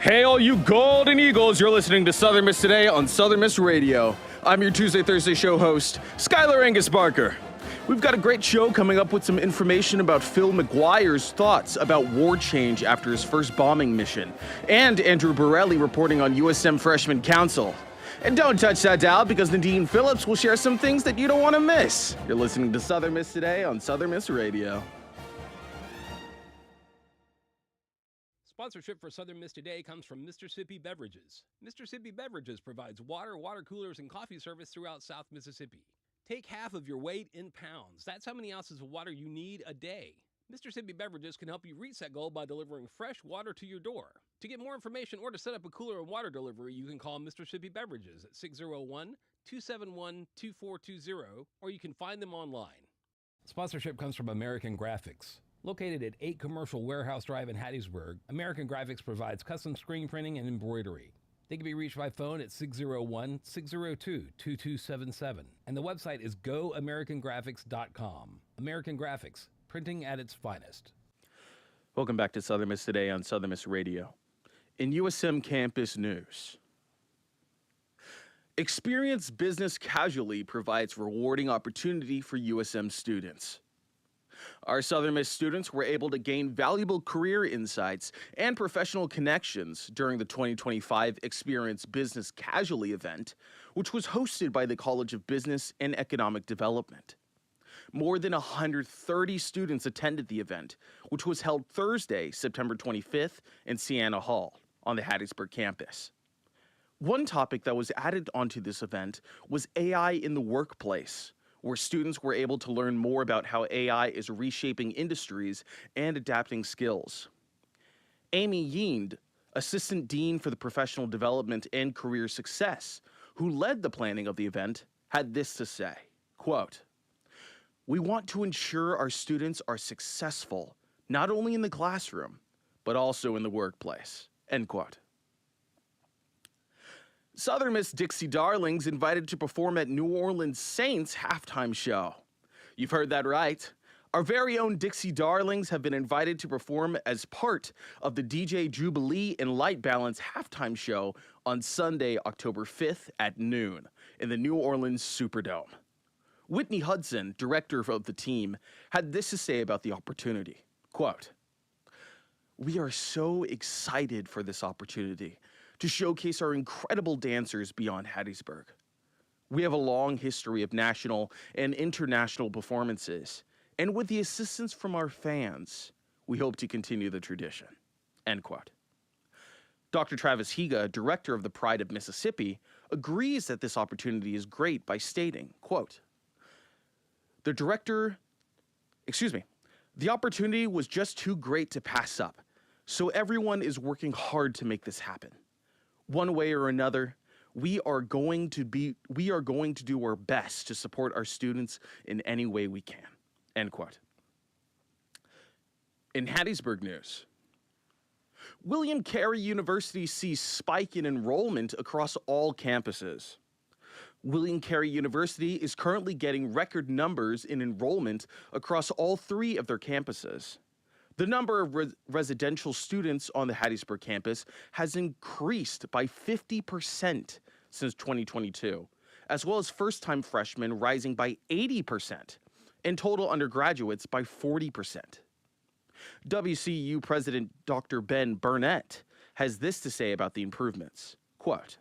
Hey, all you Golden Eagles, you're listening to Southern Miss Today on Southern Miss Radio. I'm your Tuesday, Thursday show host, Skylar Angus Barker. We've got a great show coming up with some information about Phil McGuire's thoughts about war change after his first bombing mission, and Andrew Borelli reporting on USM Freshman Council. And don't touch that dial because Nadine Phillips will share some things that you don't want to miss. You're listening to Southern Miss Today on Southern Miss Radio. Sponsorship for Southern Miss Today comes from Mississippi Beverages. Mississippi Beverages provides water coolers, and coffee service throughout South Mississippi. Take half of your weight in pounds. That's how many ounces of water you need a day. Mississippi Beverages can help you reach that goal by delivering fresh water to your door. To get more information or to set up a cooler and water delivery, you can call Mississippi Beverages at 601-271-2420, or you can find them online. Sponsorship comes from American Graphics. Located at 8 Commercial Warehouse Drive in Hattiesburg, American Graphics provides custom screen printing and embroidery. They can be reached by phone at 601-602-2277. And the website is goamericangraphics.com. American Graphics, printing at its finest. Welcome back to Southern Miss Today on Southern Miss Radio. In USM campus news, Experience Business Casually provides rewarding opportunity for USM students. Our Southern Miss students were able to gain valuable career insights and professional connections during the 2025 Experience Business Casually event, which was hosted by the College of Business and Economic Development. More than 130 students attended the event, which was held Thursday, September 25th in Sienna Hall on the Hattiesburg campus. One topic that was added onto this event was AI in the workplace, where students were able to learn more about how AI is reshaping industries and adapting skills. Amy Yiend, Assistant Dean for the Professional Development and Career Success, who led the planning of the event, had this to say, quote, "We want to ensure our students are successful, not only in the classroom, but also in the workplace," end quote. Southern Miss Dixie Darlings invited to perform at New Orleans Saints halftime show. You've heard that right. Our very own Dixie Darlings have been invited to perform as part of the DJ Jubilee and Light Balance halftime show on Sunday, October 5th at noon in the New Orleans Superdome. Whitney Hudson, director of the team, had this to say about the opportunity. Quote, "We are so excited for this opportunity to showcase our incredible dancers beyond Hattiesburg. We have a long history of national and international performances, and with the assistance from our fans, we hope to continue the tradition," end quote. Dr. Travis Higa, director of the Pride of Mississippi, agrees that this opportunity is great by stating, quote, The opportunity was just too great to pass up, so everyone is working hard to make this happen. One way or another, we are going to do our best to support our students in any way we can," end quote. In Hattiesburg news, William Carey University sees spike in enrollment across all campuses. William Carey University is currently getting record numbers in enrollment across all 3 of their campuses. The number of residential students on the Hattiesburg campus has increased by 50% since 2022, as well as first-time freshmen rising by 80% and total undergraduates by 40%. WCU President Dr. Ben Burnett has this to say about the improvements. Quote,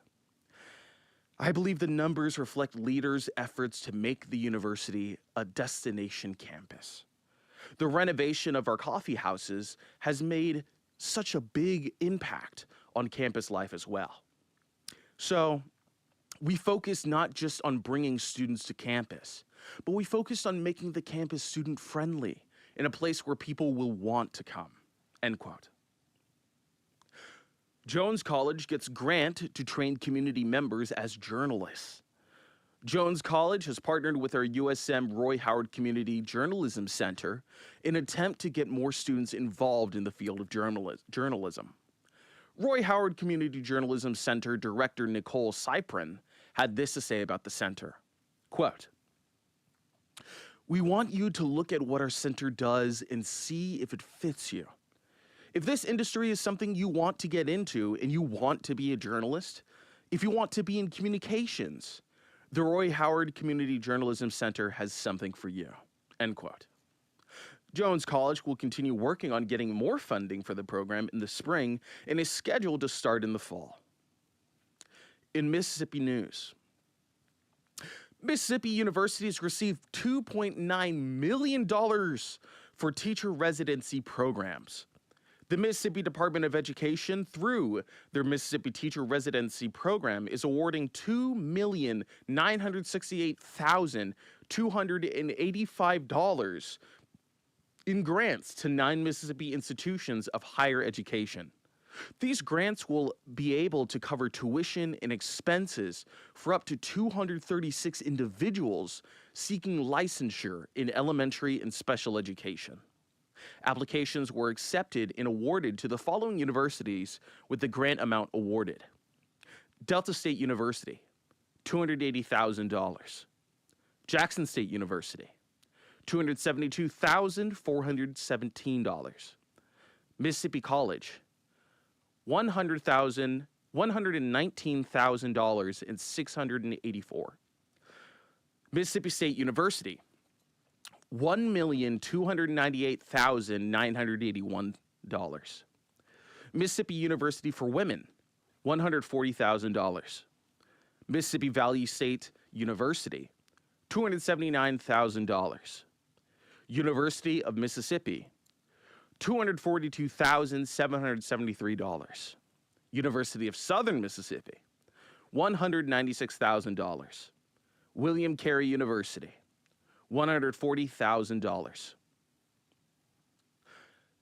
"I believe the numbers reflect leaders' efforts to make the university a destination campus. The renovation of our coffee houses has made such a big impact on campus life as well. So we focused not just on bringing students to campus, but we focused on making the campus student friendly in a place where people will want to come," end quote. Jones College gets grant to train community members as journalists. Jones College has partnered with our USM Roy Howard Community Journalism Center in an attempt to get more students involved in the field of journalism. Roy Howard Community Journalism Center Director Nicole Cyprin had this to say about the center. Quote, "We want you to look at what our center does and see if it fits you. If this industry is something you want to get into and you want to be a journalist, if you want to be in communications, the Roy Howard Community Journalism Center has something for you. End quote. Jones College will continue working on getting more funding for the program in the spring and is scheduled to start in the fall. In Mississippi news, Mississippi universities received $2.9 million for teacher residency programs. The Mississippi Department of Education, through their Mississippi Teacher Residency Program, is awarding $2,968,285 in grants to 9 Mississippi institutions of higher education. These grants will be able to cover tuition and expenses for up to 236 individuals seeking licensure in elementary and special education. Applications were accepted and awarded to the following universities with the grant amount awarded: Delta State University, $280,000. Jackson State University, $272,417. Mississippi College, $119,684. Mississippi State University, $1,298,981. Mississippi University for Women, $140,000. Mississippi Valley State University, $279,000. University of Mississippi, $242,773. University of Southern Mississippi, $196,000. William Carey University, $140,000.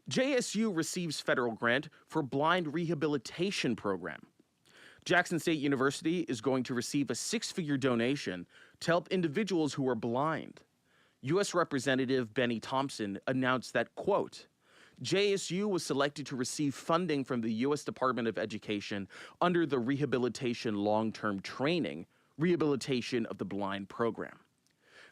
JSU receives federal grant for blind rehabilitation program. Jackson State University is going to receive a 6-figure donation to help individuals who are blind. U.S. Representative Benny Thompson announced that, quote, JSU was selected to receive funding from the U.S. Department of Education under the Rehabilitation Long-Term Training, Rehabilitation of the Blind program.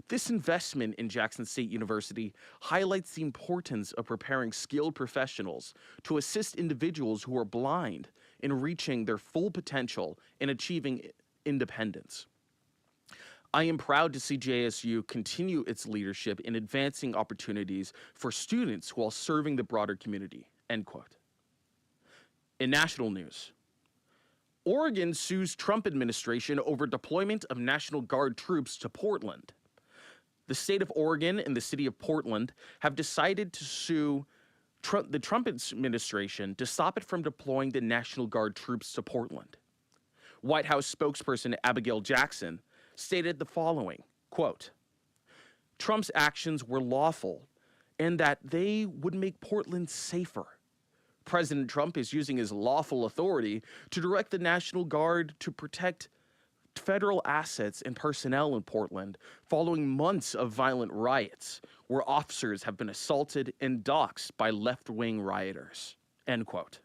This investment in Jackson State University highlights the importance of preparing skilled professionals to assist individuals who are blind in reaching their full potential and achieving independence. I am proud to see JSU continue its leadership in advancing opportunities for students while serving the broader community, end quote. In national news, Oregon sues Trump administration over deployment of National Guard troops to Portland. The state of Oregon and the city of Portland have decided to sue the Trump administration to stop it from deploying the National Guard troops to Portland. White House spokesperson Abigail Jackson stated the following, quote, Trump's actions were lawful and that they would make Portland safer. President Trump is using his lawful authority to direct the National Guard to protect federal assets and personnel in Portland following months of violent riots where officers have been assaulted and doxxed by left-wing rioters, end quote.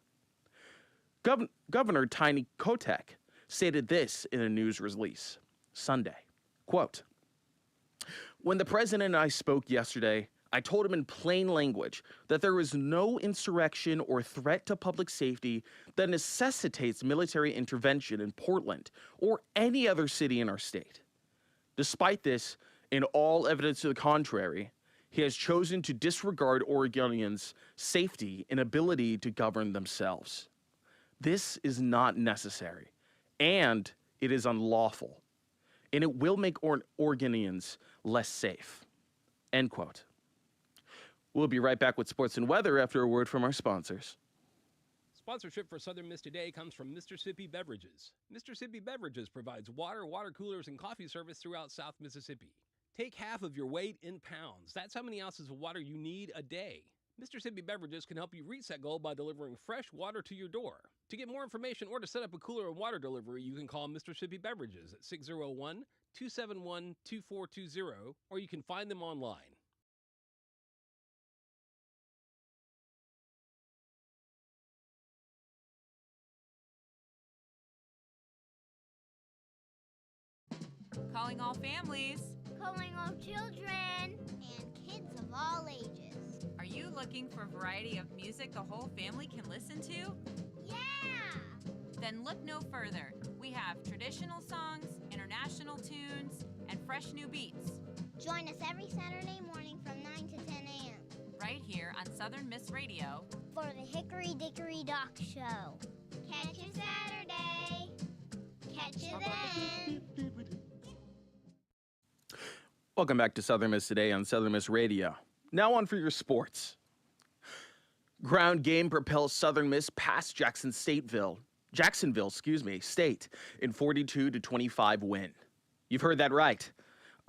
Governor Tiny Kotek stated this in a news release Sunday, quote, when the president and I spoke yesterday, I told him in plain language that there is no insurrection or threat to public safety that necessitates military intervention in Portland or any other city in our state. Despite this, and all evidence to the contrary, he has chosen to disregard Oregonians' safety and ability to govern themselves. This is not necessary, and it is unlawful, and it will make Oregonians less safe, end quote. We'll be right back with sports and weather after a word from our sponsors. Sponsorship for Southern Miss Today comes from Mississippi Beverages. Mississippi Beverages provides water, water coolers, and coffee service throughout South Mississippi. Take half of your weight in pounds. That's how many ounces of water you need a day. Mississippi Beverages can help you reach that goal by delivering fresh water to your door. To get more information or to set up a cooler and water delivery, you can call Mississippi Beverages at 601-271-2420, or you can find them online. Calling all families. Calling all children. And kids of all ages. Are you looking for a variety of music the whole family can listen to? Yeah! Then look no further. We have traditional songs, international tunes, and fresh new beats. Join us every Saturday morning from 9 to 10 a.m. Right here on Southern Miss Radio for the Hickory Dickory Dock Show. Catch you Saturday. Catch you then. Welcome back to Southern Miss Today on Southern Miss Radio. Now on for your sports. Ground game propels Southern Miss past Jacksonville State in 42-25 win. You've heard that right.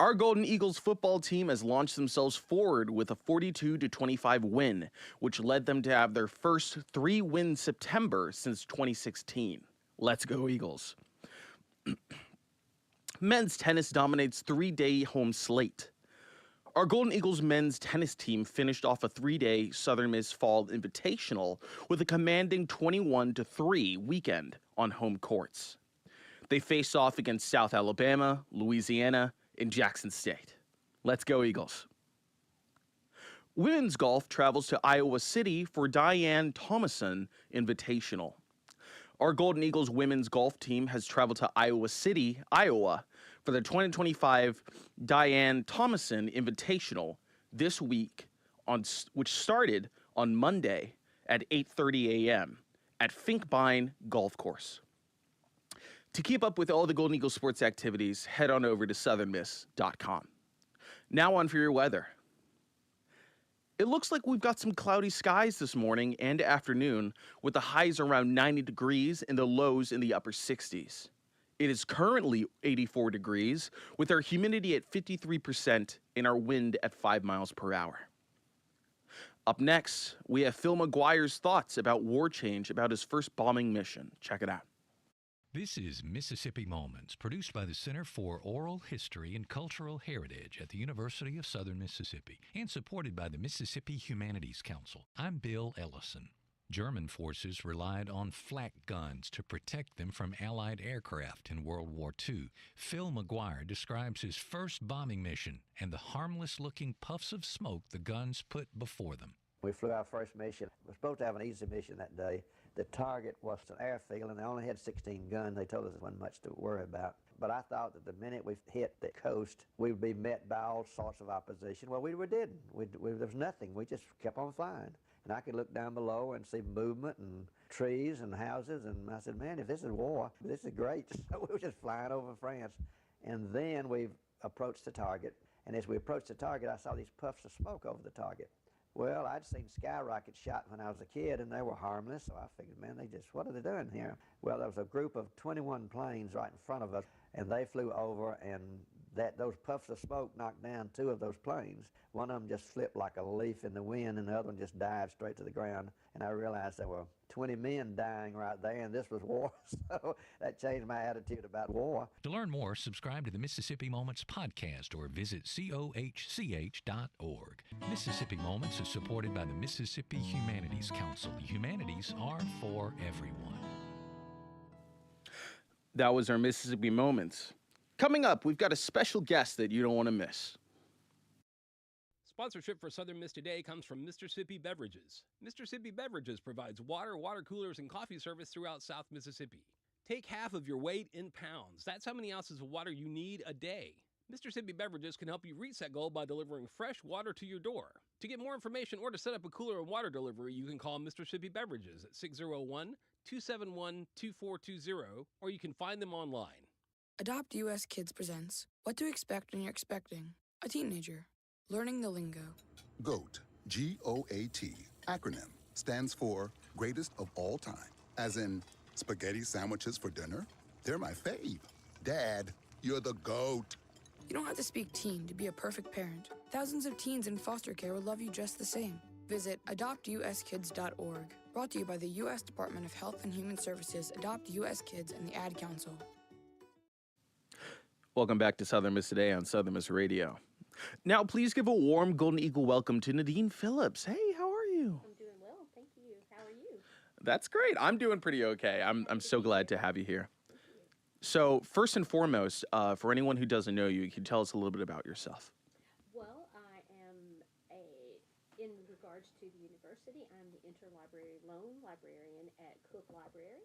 Our Golden Eagles football team has launched themselves forward with a 42-25 win, which led them to have their first 3-win September since 2016. Let's go Eagles. Men's tennis dominates 3-day home slate. Our Golden Eagles men's tennis team finished off a 3-day Southern Miss Fall Invitational with a commanding 21-3 weekend on home courts. They face off against South Alabama, Louisiana, and Jackson State. Let's go Eagles. Women's golf travels to Iowa City for Diane Thomason Invitational. Our Golden Eagles women's golf team has traveled to Iowa City, Iowa, for the 2025 Diane Thomason Invitational this week, which started on Monday at 8:30 a.m. at Finkbine Golf Course. To keep up with all the Golden Eagles sports activities, head on over to southernmiss.com. Now on for your weather. It looks like we've got some cloudy skies this morning and afternoon, with the highs around 90 degrees and the lows in the upper 60s. It is currently 84 degrees, with our humidity at 53% and our wind at 5 miles per hour. Up next, we have Phil McGuire's thoughts about war change about his first bombing mission. Check it out. This is Mississippi Moments, produced by the Center for Oral History and Cultural Heritage at the University of Southern Mississippi and supported by the Mississippi Humanities Council. I'm Bill Ellison. German forces relied on flak guns to protect them from Allied aircraft in World War II. Phil McGuire describes his first bombing mission and the harmless-looking puffs of smoke the guns put before them. We flew our first mission. We were supposed to have an easy mission that day. The target was an airfield, and they only had 16 guns. They told us there wasn't much to worry about. But I thought that the minute we hit the coast, we would be met by all sorts of opposition. Well, we didn't. There was nothing. We just kept on flying. And I could look down below and see movement and trees and houses, and I said, man, if this is war, this is great. So we were just flying over France. And then we approached the target, and as we approached the target, I saw these puffs of smoke over the target. Well, I'd seen skyrocket shot when I was a kid, and they were harmless, so I figured, man, what are they doing here? Well, there was a group of 21 planes right in front of us, and they flew over, and those puffs of smoke knocked down 2 of those planes. One of them just flipped like a leaf in the wind, and the other one just dived straight to the ground. And I realized there were 20 men dying right there, and this was war. So that changed my attitude about war. To learn more, subscribe to the Mississippi Moments podcast or visit cohch.org. Mississippi Moments is supported by the Mississippi Humanities Council. The humanities are for everyone. That was our Mississippi Moments. Coming up, we've got a special guest that you don't want to miss. Sponsorship for Southern Miss Today comes from Mississippi Beverages. Mississippi Beverages provides water coolers, and coffee service throughout South Mississippi. Take half of your weight in pounds. That's how many ounces of water you need a day. Mississippi Beverages can help you reach that goal by delivering fresh water to your door. To get more information or to set up a cooler and water delivery, you can call Mississippi Beverages at 601-271-2420, or you can find them online. Adopt US Kids presents What to Expect When You're Expecting a Teenager. Learning the lingo. GOAT, G-O-A-T, acronym, stands for Greatest of All Time. As in, spaghetti sandwiches for dinner? They're my fave. Dad, you're the GOAT. You don't have to speak teen to be a perfect parent. Thousands of teens in foster care would love you just the same. Visit adoptuskids.org. Brought to you by the U.S. Department of Health and Human Services, Adopt U.S. Kids, and the Ad Council. Welcome back to Southern Miss Today on Southern Miss Radio. Now, please give a warm Golden Eagle welcome to Nadine Phillips. Hey, how are you? I'm doing well, thank you. How are you? That's great. I'm doing pretty okay. I'm so glad to have you here. So, first and foremost, for anyone who doesn't know you, can you tell us a little bit about yourself? Well, I am in regards University. I'm the interlibrary loan librarian at Cook Library.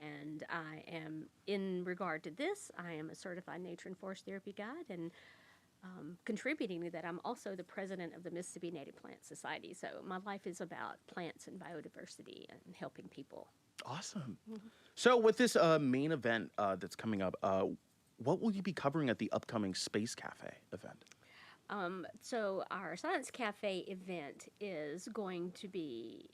And I am, in regard to this, I am a certified nature and forest therapy guide, and contributing to that, I'm also the president of the Mississippi Native Plant Society. So my life is about plants and biodiversity and helping people. Awesome. So with this main event that's coming up, what will you be covering at the upcoming Space Cafe event? So our Science Cafe event is going to be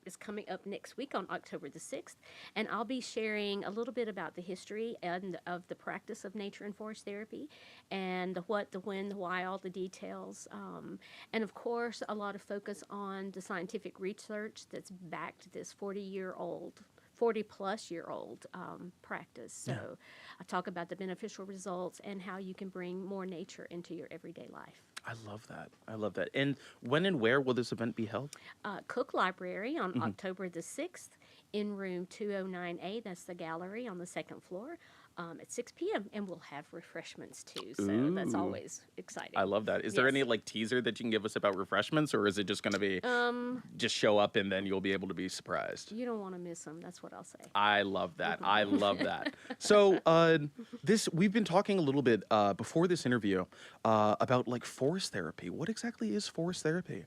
is coming up next week on October the 6th, and I'll be sharing a little bit about the history and of the practice of nature and forest therapy, and the what, the when, the why, all the details, and of course a lot of focus on the scientific research that's backed this 40-plus-year-old practice. So I talk about the beneficial results and how you can bring more nature into your everyday life. I love that. I love that. And when and where will this event be held? Cook Library on October the 6th in room 209A. That's the gallery on the second floor at 6 p.m. And we'll have refreshments too. So that's always exciting. I love that. Is there any teaser that you can give us about refreshments, or is it just going to be just show up and then you'll be able to be surprised? You don't want to miss them. That's what I'll say. I love that. I love that. So we've been talking a little bit before this interview about forest therapy. What exactly is forest therapy?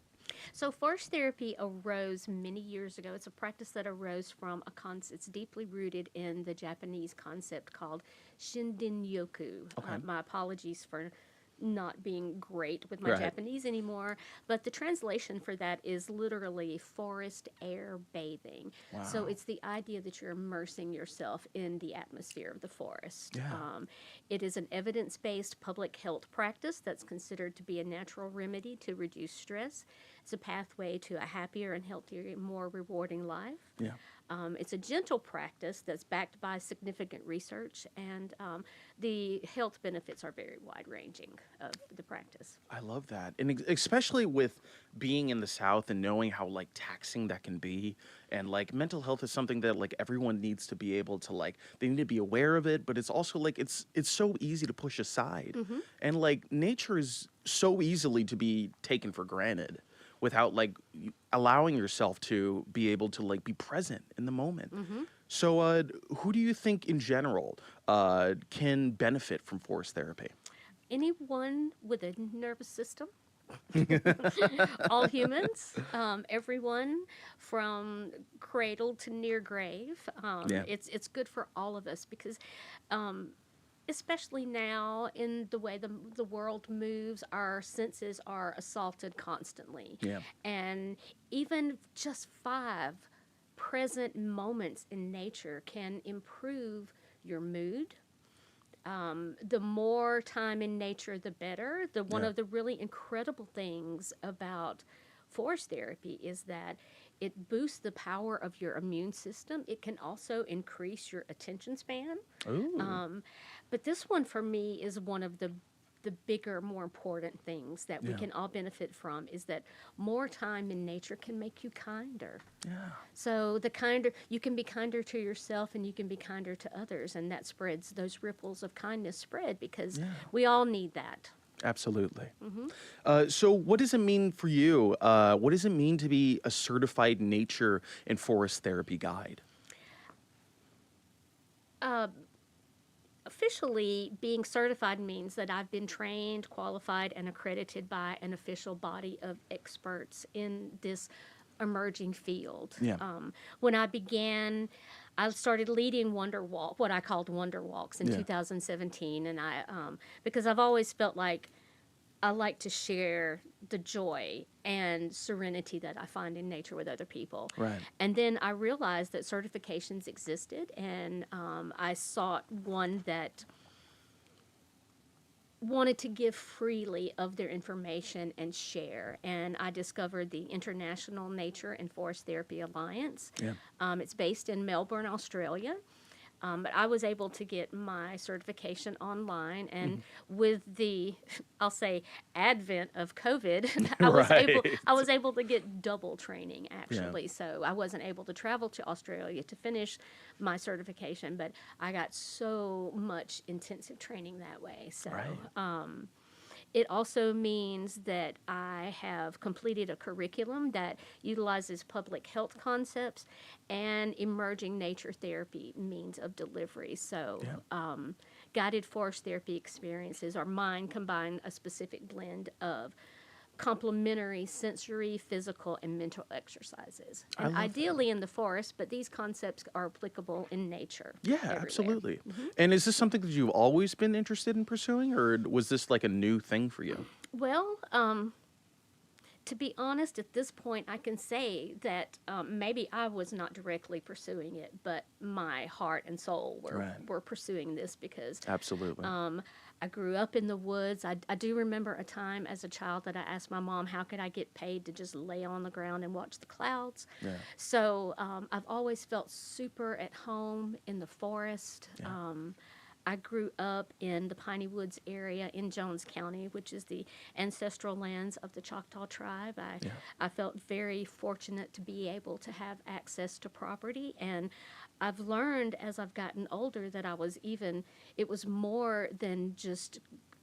So forest therapy arose many years ago. It's a practice that arose from it's deeply rooted in the Japanese concept called Shindin-yoku. My apologies for not being great with my Japanese anymore, but the translation for that is literally forest air bathing. Wow. So it's the idea that you're immersing yourself in the atmosphere of the forest. Yeah. It is an evidence-based public health practice that's considered to be a natural remedy to reduce stress. It's a pathway to a happier and healthier, more rewarding life. Yeah. It's a gentle practice that's backed by significant research, and the health benefits are very wide-ranging of the practice. I love that. And especially with being in the South and knowing how taxing that can be, and mental health is something that everyone needs to be able to they need to be aware of it, but it's also it's so easy to push aside. And nature is so easily to be taken for granted without allowing yourself to be able to be present in the moment. So who do you think in general can benefit from forest therapy? Anyone with a nervous system. All humans, everyone from cradle to near grave. It's good for all of us because especially now in the way the world moves, our senses are assaulted constantly. Yeah. And even just 5 present moments in nature can improve your mood. The more time in nature, the better. One of the really incredible things about forest therapy is that it boosts the power of your immune system. It can also increase your attention span. Ooh. But this one for me is one of the bigger, more important things that we can all benefit from is that more time in nature can make you kinder. Yeah. So you can be kinder to yourself and you can be kinder to others, and that spreads, those ripples of kindness spread because we all need that. Absolutely. So what does it mean for you? What does it mean to be a certified nature and forest therapy guide? Officially, being certified means that I've been trained, qualified, and accredited by an official body of experts in this emerging field. Yeah. When I began, I started leading what I called Wonder Walks in 2017, and because I've always felt like I like to share the joy and serenity that I find in nature with other people. Right. And then I realized that certifications existed, and I sought one that wanted to give freely of their information and share. And I discovered the International Nature and Forest Therapy Alliance. Yeah. It's based in Melbourne, Australia. But I was able to get my certification online, and with the, I'll say, advent of COVID, I was able to get double training actually. Yeah. So I wasn't able to travel to Australia to finish my certification, but I got so much intensive training that way. So It also means that I have completed a curriculum that utilizes public health concepts and emerging nature therapy means of delivery. So, guided forest therapy experiences are mine combine a specific blend of complementary sensory, physical, and mental exercises. And love that. ideally in the forest, but these concepts are applicable in nature. Yeah, everywhere. absolutely. And is this something that you've always been interested in pursuing, or was this like a new thing for you? Well, to be honest, at this point, I can say that maybe I was not directly pursuing it, but my heart and soul were pursuing this because Absolutely. I grew up in the woods. I do remember a time as a child that I asked my mom, how could I get paid to just lay on the ground and watch the clouds? Yeah. So I've always felt super at home in the forest. I grew up in the Piney Woods area in Jones County, which is the ancestral lands of the Choctaw tribe. I felt very fortunate to be able to have access to property, and I've learned as I've gotten older that it was more than just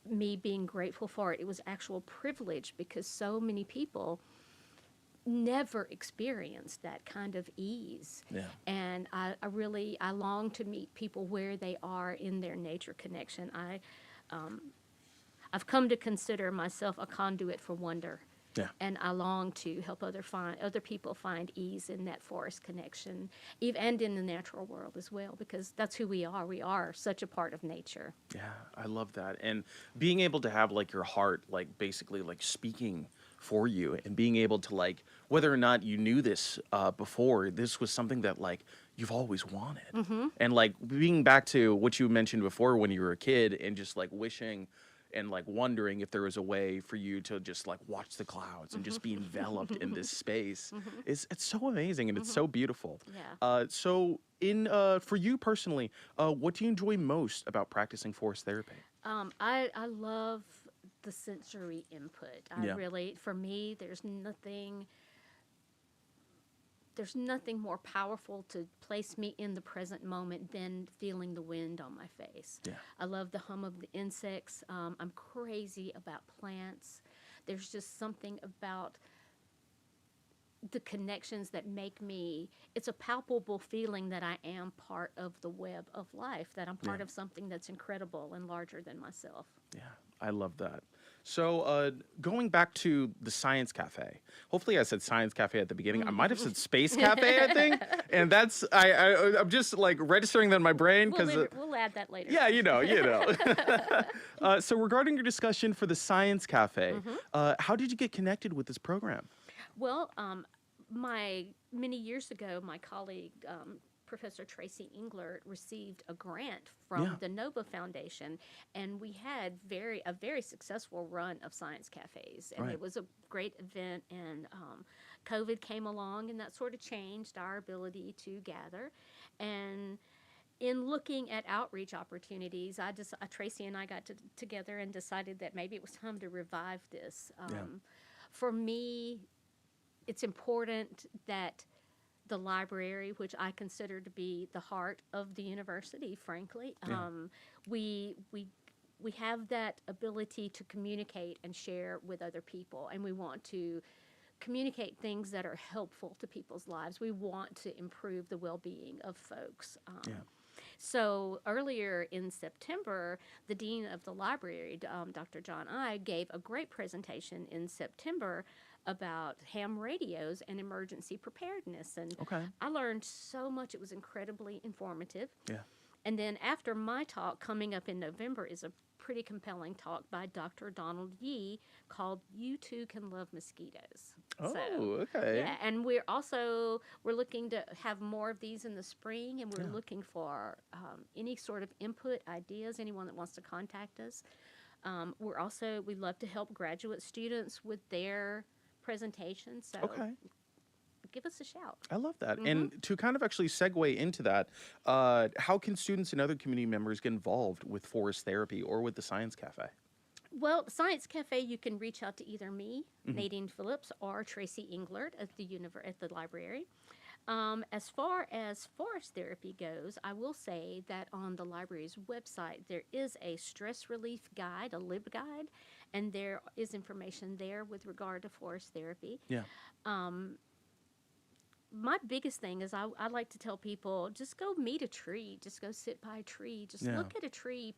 me being grateful for it. It was actual privilege because so many people never experienced that kind of ease. Yeah. And I long to meet people where they are in their nature connection. I've come to consider myself a conduit for wonder. Yeah. And I long to help other people find ease in that forest connection, and in the natural world as well, because that's who we are. We are such a part of nature. Yeah, I love that. And being able to have like your heart, like basically like speaking for you, and being able to like, whether or not you knew this before, this was something that like you've always wanted. And like being back to what you mentioned before when you were a kid and just like wishing and like wondering if there was a way for you to just like watch the clouds and just be enveloped in this space. It's so amazing and it's so beautiful. Yeah. So for you personally, what do you enjoy most about practicing forest therapy? I love the sensory input. For me, there's nothing more powerful to place me in the present moment than feeling the wind on my face. Yeah. I love the hum of the insects. I'm crazy about plants. There's just something about the connections that it's a palpable feeling that I am part of the web of life, that I'm part of something that's incredible and larger than myself. Yeah, I love that. So going back to the Science Cafe, hopefully I said Science Cafe at the beginning. I might have said Space Cafe, I think. And that's, I'm just like registering that in my brain because... We'll add that later. Yeah, you know. So regarding your discussion for the Science Cafe, how did you get connected with this program? Well, many years ago, my colleague, Professor Tracy Englert, received a grant from the Nova Foundation, and we had a very successful run of Science Cafes, and it was a great event, and COVID came along, and that sort of changed our ability to gather, and in looking at outreach opportunities, Tracy and I got together and decided that maybe it was time to revive this. For me, it's important that the library, which I consider to be the heart of the university, frankly, we have that ability to communicate and share with other people, and we want to communicate things that are helpful to people's lives. We want to improve the well-being of folks. So earlier in September, the dean of the library, Dr. John I, gave a great presentation in September about ham radios and emergency preparedness. And I learned so much. It was incredibly informative. Yeah. And then after my talk, coming up in November, is a pretty compelling talk by Dr. Donald Yee called "You Too Can Love Mosquitoes." Yeah, and we're looking to have more of these in the spring, and we're looking for any sort of input, ideas, anyone that wants to contact us. We love to help graduate students with their presentations, so give us a shout. I love that. And to kind of actually segue into that, how can students and other community members get involved with forest therapy or with the Science Cafe? Well, Science Cafe, you can reach out to either me, Nadine Phillips, or Tracy Englert at the library. As far as forest therapy goes, I will say that on the library's website, there is a stress relief guide, a lib guide, and there is information there with regard to forest therapy. Yeah. My biggest thing is I like to tell people, just go meet a tree, just go sit by a tree, just Yeah. look at a tree,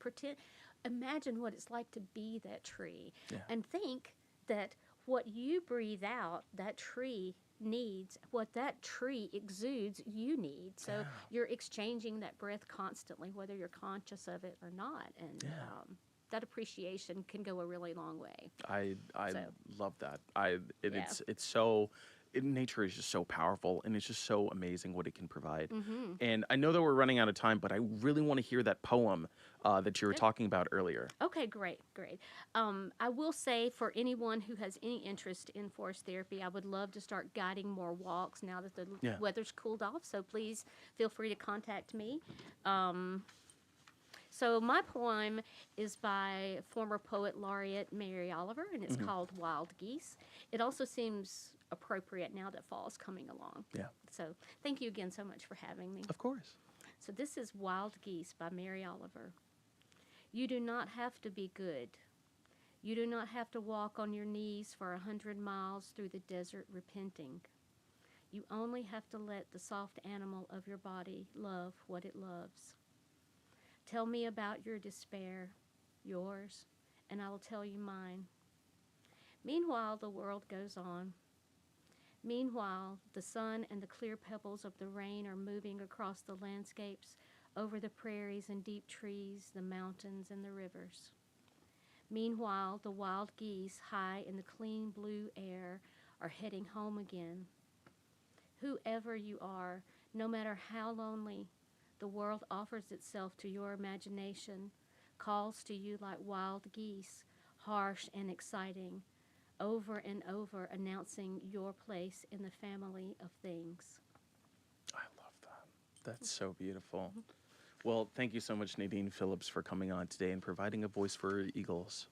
imagine what it's like to be that tree, Yeah. and think that what you breathe out, that tree needs, what that tree exudes, you need. So Yeah. you're exchanging that breath constantly, whether you're conscious of it or not. And that appreciation can go a really long way. I So- love that. Yeah. It's so nature is just so powerful, and it's just so amazing what it can provide. And I know that we're running out of time, but I really want to hear that poem that you were talking about earlier. Okay, great. I will say, for anyone who has any interest in forest therapy, I would love to start guiding more walks now that the Yeah. weather's cooled off. So please feel free to contact me. So my poem is by former poet laureate Mary Oliver, and it's called Wild Geese. It also seems appropriate now that fall is coming along. Yeah. So thank you again so much for having me. Of course. So this is Wild Geese by Mary Oliver. You do not have to be good. You do not have to walk on your knees for 100 miles through the desert repenting. You only have to let the soft animal of your body love what it loves. Tell me about your despair, yours, and I will tell you mine. Meanwhile, the world goes on. Meanwhile, the sun and the clear pebbles of the rain are moving across the landscapes, over the prairies and deep trees, the mountains and the rivers. Meanwhile, the wild geese, high in the clean blue air, are heading home again. Whoever you are, no matter how lonely, the world offers itself to your imagination, calls to you like wild geese, harsh and exciting, over and over announcing your place in the family of things. I love that. That's so beautiful. Well, thank you so much, Nadine Phillips, for coming on today and providing a voice for Eagles.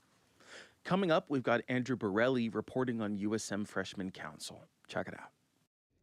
Coming up, we've got Andrew Borelli reporting on USM Freshman Council. Check it out.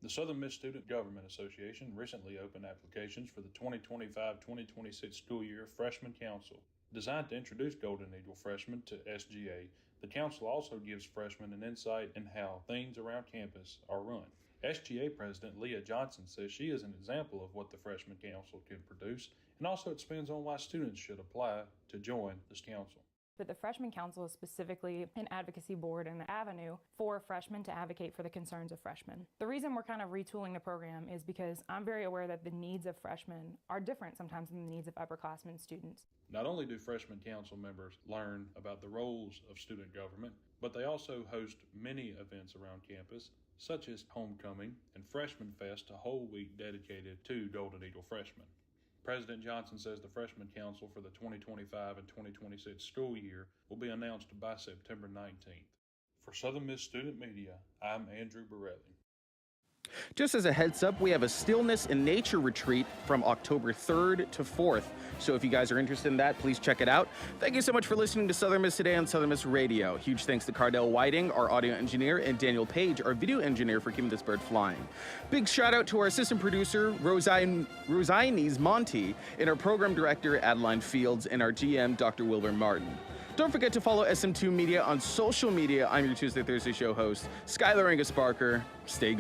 The Southern Miss Student Government Association recently opened applications for the 2025-2026 school year Freshman Council. Designed to introduce Golden Eagle freshmen to SGA, the council also gives freshmen an insight in how things around campus are run. SGA President Leah Johnson says she is an example of what the Freshman Council can produce, and also expands on why students should apply to join this council. But the Freshman Council is specifically an advocacy board and an avenue for freshmen to advocate for the concerns of freshmen. The reason we're kind of retooling the program is because I'm very aware that the needs of freshmen are different sometimes than the needs of upperclassmen students. Not only do Freshman Council members learn about the roles of student government, but they also host many events around campus, such as Homecoming and Freshman Fest, a whole week dedicated to Golden Eagle freshmen. President Johnson says the Freshman Council for the 2025 and 2026 school year will be announced by September 19th. For Southern Miss Student Media, I'm Andrew Borelli. Just as a heads up, we have a stillness and nature retreat from October 3rd to 4th. So if you guys are interested in that, please check it out. Thank you so much for listening to Southern Miss Today on Southern Miss Radio. Huge thanks to Cardell Whiting, our audio engineer, and Daniel Page, our video engineer, for keeping this bird flying. Big shout out to our assistant producer, Rosines Monty, and our program director, Adeline Fields, and our GM, Dr. Wilbur Martin. Don't forget to follow SM2 Media on social media. I'm your Tuesday Thursday show host, Skylar Angus Barker. Stay